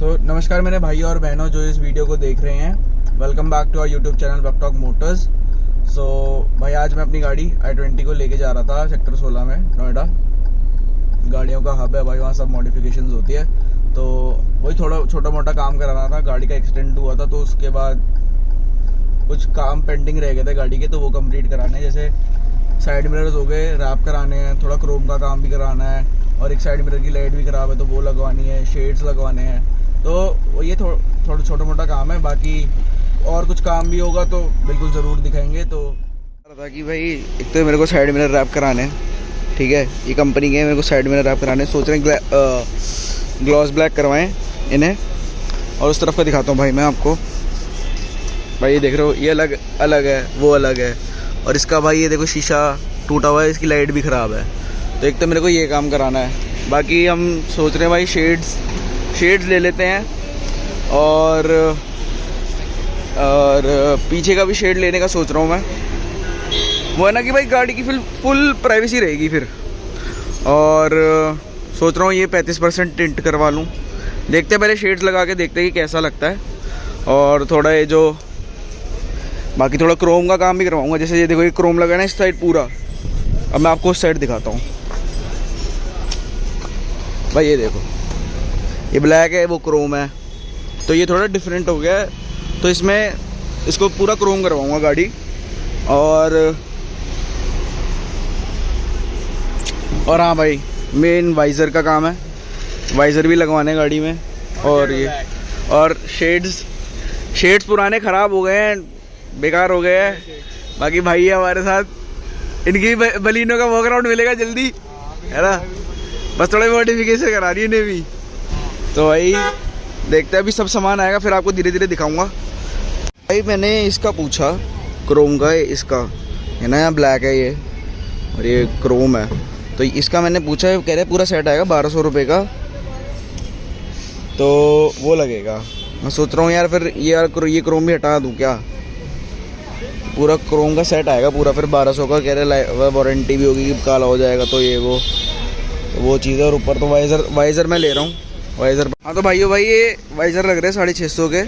नमस्कार मेरे भाइयों और बहनों जो इस वीडियो को देख रहे हैं। Welcome back to our YouTube channel बकटॉक मोटर्स। भाई आज मैं अपनी गाड़ी i20 को लेके जा रहा था सेक्टर 16 में नोएडा। गाड़ियों का हब है भाई, वहाँ सब मॉडिफिकेशंस होती है। तो वही थोड़ा छोटा मोटा काम कराना था, गाड़ी का एक्सीडेंट हुआ था तो उसके बाद कुछ काम पेंडिंग रह गए थे गाड़ी के, तो वो कंप्लीट कराने, जैसे साइड मिरर्स हो गए, रैप कराने हैं, थोड़ा क्रोम का काम भी कराना है और एक साइड मिरर की लाइट भी खराब है तो वो लगवानी है, शेड्स लगवाने हैं। तो ये थोड़ा छोटा मोटा काम है, बाकी और कुछ काम भी होगा तो बिल्कुल ज़रूर दिखाएंगे। तो था कि भाई एक तो मेरे को साइड मिरर रैप कराने हैं, ठीक है, ये कंपनी के मेरे को साइड मिरर रैप कराने सोच रहे हैं, ग्लॉस ब्लैक करवाएं इन्हें। और उस तरफ का दिखाता हूँ भाई मैं आपको। भाई ये देख रहे हो, ये अलग अलग है, वो अलग है। और इसका भाई ये देखो शीशा टूटा हुआ है, इसकी लाइट भी ख़राब है। तो एक तो मेरे को ये काम कराना है, बाकी हम सोच रहे हैं भाई शेड्स ले लेते हैं और पीछे का भी शेड लेने का सोच रहा हूँ मैं। वो है ना कि भाई गाड़ी की फुल प्राइवेसी रहेगी फिर। और सोच रहा हूँ ये 35% टिंट करवा लूँ। देखते हैं, पहले शेड्स लगा के देखते हैं कि कैसा लगता है। और थोड़ा ये जो बाकी थोड़ा क्रोम का काम भी करवाऊँगा, जैसे ये देखो ये क्रोम लगा है ना इस साइड पूरा। अब मैं आपको उस साइड दिखाता हूँ भाई, ये देखो ये ब्लैक है, वो क्रोम है, तो ये थोड़ा डिफरेंट हो गया है। तो इसमें इसको पूरा क्रोम करवाऊँगा गाड़ी। और हाँ भाई, मेन वाइज़र का काम है, वाइज़र भी लगवाने गाड़ी में। और ये और शेड्स पुराने ख़राब हो गए हैं, बेकार हो गए हैं। बाकी भाई है हमारे साथ, इनकी बलिनो का वर्कआउट मिलेगा जल्दी, है ना, बस थोड़ा मॉडिफिकेशन करा रही है इन्हें भी। तो भाई देखते हैं, अभी सब सामान आएगा फिर आपको धीरे धीरे दिखाऊंगा। भाई मैंने इसका पूछा, क्रोम का है, इसका है ना, यहाँ ब्लैक है ये और ये क्रोम है। तो इसका मैंने पूछा, कह रहे पूरा सेट आएगा 1200 रुपये का, तो वो लगेगा। मैं सोच रहा हूँ यार फिर ये क्रोम भी हटा दूँ क्या, पूरा क्रोम का सेट आएगा पूरा फिर 1200 का। कह रहे वारंटी भी होगी कि काला हो जाएगा तो ये वो चीज़ है। और ऊपर तो वाइज़र मैं ले रहा हूँ, वाइज़र। हाँ तो भाइयों भाई ये वाइज़र लग रहे हैं 650 के,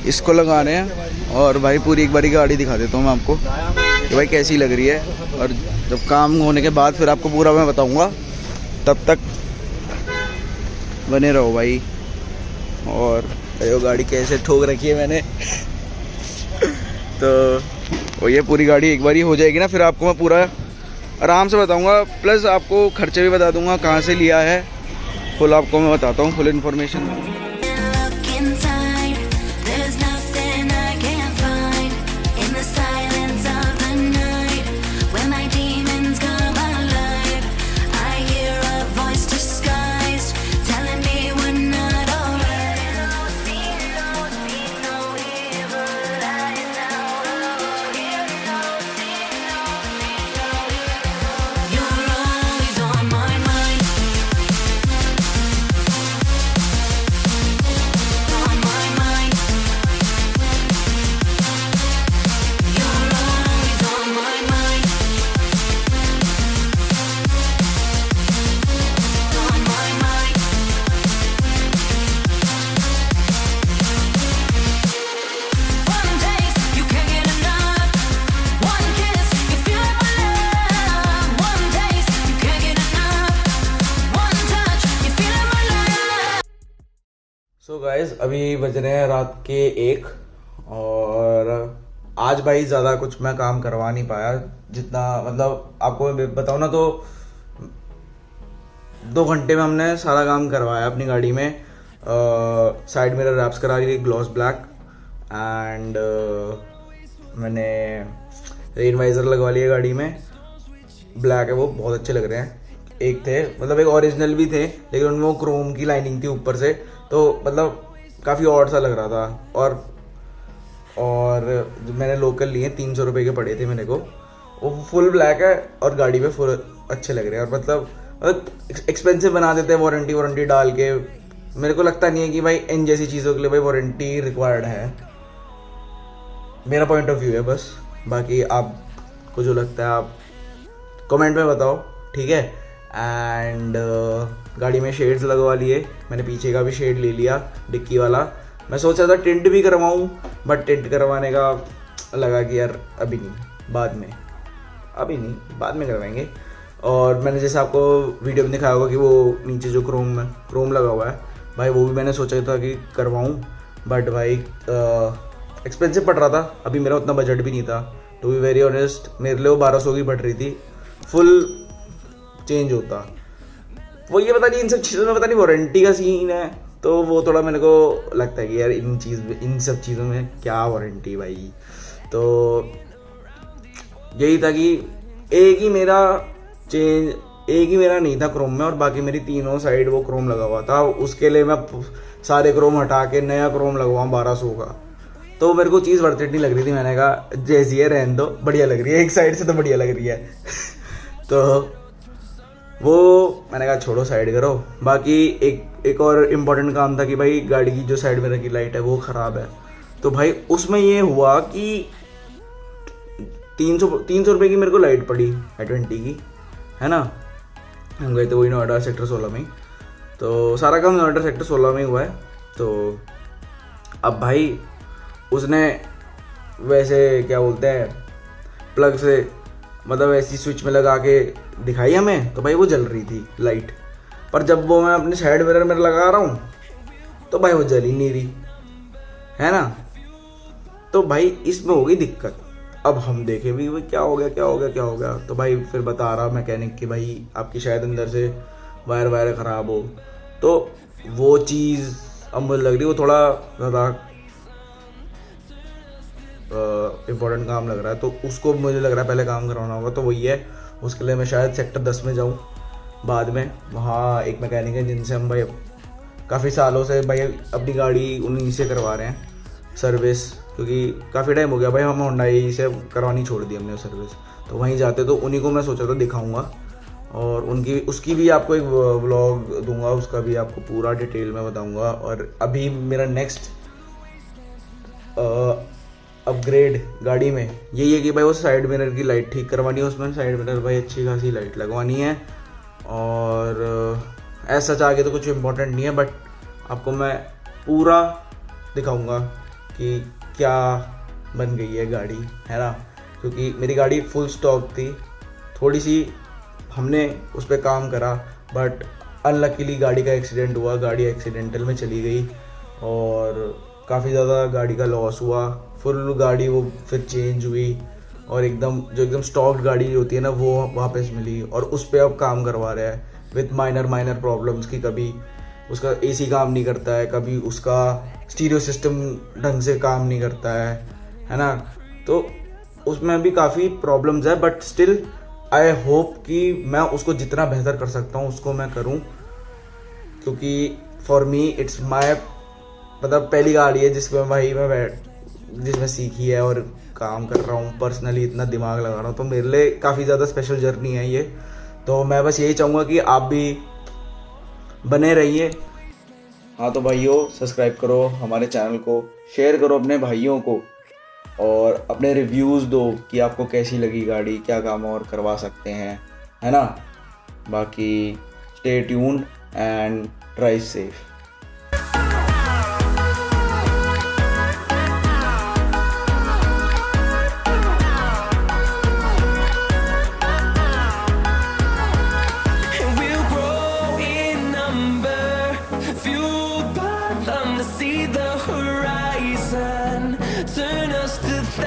इसको लगाने हैं। और भाई पूरी एक बारी गाड़ी दिखा देता हूँ मैं आपको कि भाई कैसी लग रही है। और जब काम होने के बाद फिर आपको पूरा मैं बताऊँगा, तब तक बने रहो भाई। और ये गाड़ी कैसे ठोक रखी है मैंने तो वो ये पूरी गाड़ी एक बार ही हो जाएगी ना, फिर आपको मैं पूरा आराम से बताऊंगा, प्लस आपको खर्चे भी बता दूंगा कहाँ से लिया है, फुल आपको मैं बताता हूँ, फुल इन्फॉर्मेशन। सो गाइज अभी बज रहे हैं रात के 1 और आज भाई ज़्यादा कुछ मैं काम करवा नहीं पाया, जितना मतलब आपको मैं बताऊँ ना तो 2 घंटे में हमने सारा काम करवाया अपनी गाड़ी में। साइड मिरर रैप्स करा ली, ग्लॉस ब्लैक, एंड मैंने रेन वाइज़र लगवा लिया गाड़ी में, ब्लैक है वो बहुत अच्छे लग रहे हैं। एक थे मतलब एक ओरिजिनल भी थे, लेकिन उनमें वो क्रोम की लाइनिंग थी ऊपर से, तो मतलब काफ़ी ऑड सा लग रहा था। और जो मैंने लोकल लिए 300 रुपये के पड़े थे मेरे को, वो फुल ब्लैक है और गाड़ी पे फुल अच्छे लग रहे हैं। और मतलब एक्सपेंसिव बना देते हैं वारंटी डाल के। मेरे को लगता नहीं है कि भाई इन जैसी चीज़ों के लिए भाई वारंटी रिक्वायर्ड है, मेरा पॉइंट ऑफ व्यू है बस। बाकी आपको जो लगता है आप कमेंट में बताओ, ठीक है। एंड गाड़ी में शेड्स लगवा लिए, मैंने पीछे का भी शेड ले लिया डिक्की वाला। मैं सोच रहा था टिंट भी करवाऊँ, बट टिंट करवाने का लगा कि यार अभी नहीं, बाद में, अभी नहीं, बाद में करवाएंगे। और मैंने जैसे आपको वीडियो में दिखाया होगा कि वो नीचे जो क्रोम लगा हुआ है भाई, वो भी मैंने सोचा था कि करवाऊँ, बट भाई एक्सपेंसिव पड़ रहा था, अभी मेरा उतना बजट भी नहीं था। टू बी वेरी ऑनेस्ट, मेरे लिए वो 1200 की पड़ रही थी, फुल चेंज होता। वो ये पता नहीं, इन सब चीज़ों में पता नहीं वारंटी का सीन है, तो वो थोड़ा मेरे को लगता है कि यार इन सब चीज़ों में क्या वारंटी भाई। तो यही था कि एक ही मेरा नहीं था क्रोम में, और बाकी मेरी तीनों साइड वो क्रोम लगा हुआ था। उसके लिए मैं सारे क्रोम हटा के नया क्रोम लगवाऊँ 1200 का, तो मेरे को चीज़ वर्थ इट नहीं लग रही थी। मैंने कहा जैसी है रहने दो, बढ़िया लग रही है, एक साइड से तो बढ़िया लग रही है तो वो मैंने कहा छोड़ो, साइड करो। बाकी एक और इम्पोर्टेंट काम था कि भाई गाड़ी की जो साइड मिरर की लाइट है वो ख़राब है। तो भाई उसमें ये हुआ कि 300 रुपये की मेरे को लाइट पड़ी i20 की, है ना। हम गए थे वही नोएडा सेक्टर 16 में, तो सारा काम नोएडा सेक्टर 16 में हुआ है। तो अब भाई उसने वैसे क्या बोलते हैं, प्लग से मतलब ऐसी स्विच में लगा के दिखाई हमें, तो भाई वो जल रही थी लाइट। पर जब वो मैं अपने साइड मिरर में लगा रहा हूँ तो भाई वो जल ही नहीं रही, है ना। तो भाई इसमें हो गई दिक्कत। अब हम देखे भी भाई क्या हो गया। तो भाई फिर बता रहा मैकेनिक कि भाई आपकी शायद अंदर से वायर ख़राब हो। तो वो चीज़ अब मुझे लग रही है वो थोड़ा ज़्यादा इम्पोर्टेंट काम लग रहा है, तो उसको मुझे लग रहा है पहले काम करवाना होगा। तो वही है, उसके लिए मैं शायद सेक्टर 10 में जाऊँ बाद में। वहाँ एक मैकेनिक है जिनसे हम भाई काफ़ी सालों से भाई अपनी गाड़ी उन्हीं से करवा रहे हैं सर्विस, क्योंकि काफ़ी टाइम हो गया भाई हम होंडाई से करवानी छोड़ दी हमने सर्विस। तो वहीं जाते, तो उन्हीं को मैं सोचा था दिखाऊंगा, और उसकी भी आपको एक व्लॉग दूंगा, उसका भी आपको पूरा डिटेल में बताऊंगा। और अभी मेरा नेक्स्ट अपग्रेड गाड़ी में यही है कि भाई वो साइड मिरर की लाइट ठीक करवानी है, उसमें साइड मिरर भाई अच्छी खासी लाइट लगवानी है। और ऐसा चाह के तो कुछ इम्पोर्टेंट नहीं है, बट आपको मैं पूरा दिखाऊंगा कि क्या बन गई है गाड़ी, है ना। क्योंकि मेरी गाड़ी फुल स्टॉक थी, थोड़ी सी हमने उस पर काम करा, बट अनलकीली गाड़ी का एक्सीडेंट हुआ, गाड़ी एक्सीडेंटल में चली गई और काफ़ी ज़्यादा गाड़ी का लॉस हुआ। फुल गाड़ी वो फिर चेंज हुई, और एकदम स्टॉक्ड गाड़ी होती है ना, वो वापस मिली, और उस पर अब काम करवा रहा है विथ माइनर प्रॉब्लम्स की। कभी उसका एसी काम नहीं करता है, कभी उसका स्टीरियो सिस्टम ढंग से काम नहीं करता है ना। तो उसमें भी काफ़ी प्रॉब्लम्स है, बट स्टिल आई होप कि मैं उसको जितना बेहतर कर सकता हूँ उसको मैं करूँ, क्योंकि फॉर मी इट्स माई मतलब पहली गाड़ी है जिसमें सीखी है और काम कर रहा हूँ, पर्सनली इतना दिमाग लगा रहा हूँ। तो मेरे लिए काफ़ी ज़्यादा स्पेशल जर्नी है ये। तो मैं बस यही चाहूँगा कि आप भी बने रहिए। हाँ तो भाइयों, सब्सक्राइब करो हमारे चैनल को, शेयर करो अपने भाइयों को, और अपने रिव्यूज़ दो कि आपको कैसी लगी गाड़ी, क्या काम और करवा सकते हैं, है ना। बाकी stay tuned and drive safe. Fueled by them to see the horizon. Turn